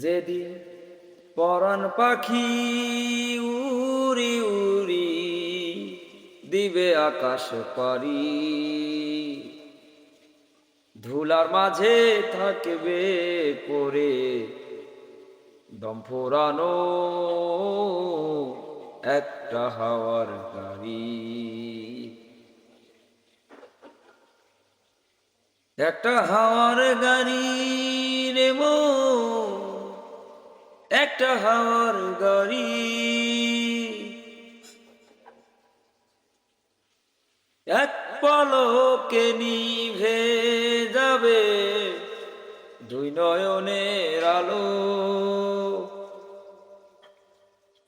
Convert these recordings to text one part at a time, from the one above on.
যেদিন পরাণ পাখি উড়ি উড়ি দিবে আকাশ পারি, ধুলার মাঝে থাকবে পরে দম ফোরানো একটা হাওয়ার গাড়ি। একটা হাওয়ার গাড়ি রে মন, একটা হাওয়ার গাড়ি। এক পলকে নিভে যাবে দুই নয়নের আলো,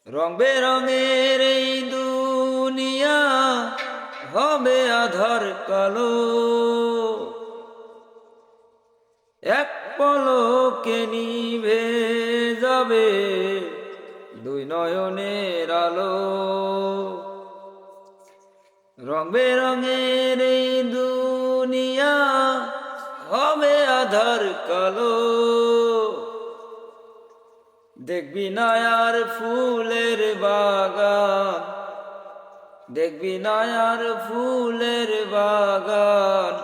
রং বেরঙের এই দুনিয়া হবে আধার কালো। এক পলকে নিভে যাবে দুই নয়নের আলো, রং বেরঙের এই দুনিয়া হবে আধার কালো। দেখবি না আর ফুলের বাগান, দেখবি না আর ফুলের বাগান,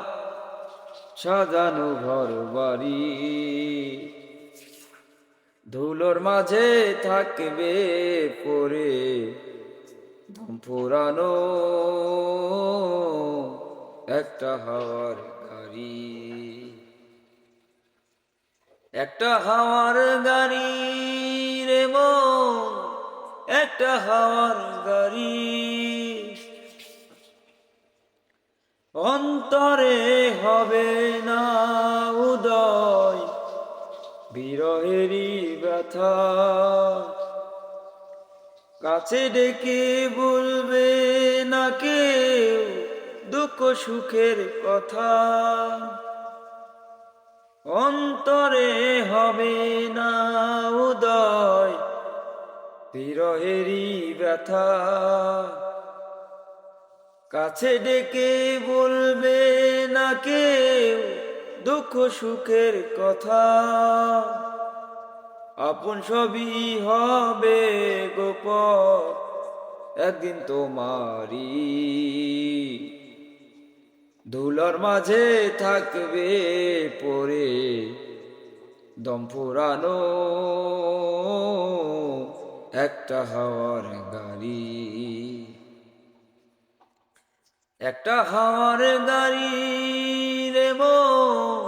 সাজানো ঘর বাড়ি। ধুলোর মাঝে থাকবে পরে দম ফুরানো একটা হাওয়ার গাড়ি। একটা হাওয়ার গাড়ি রে মন, একটা হাওয়ার গাড়ি। অন্তরে হবে না উদয় বিরহেরই ব্যথা, কাছে ডেকে বলবে না কেউ দুঃখ সুখের কথা। অন্তরে হবে না উদয় বিরহেরই ব্যথা, কাছে ডেকে বলবে না কেউ দুঃখ সুখের কথা। আপন সবই হবে গোপন একদিন তোমারি, ধুলার মাঝে থাকবে পরে দম ফুরানো একটা হাওয়ার গাড়ি। একটা হাওয়ার গাড়ি রে মন,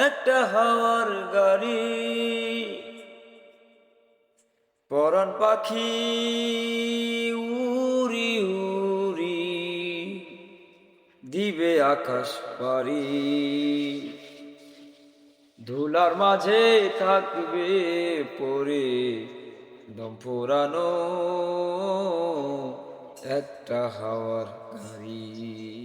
একটা হাওয়ার গাড়ি। পরাণ পাখি উড়ি উড়ি দিবে আকাশ পারি, ধুলার মাঝে থাকবে পরে দম ফুরানো একটা হাওয়ার গাড়ি।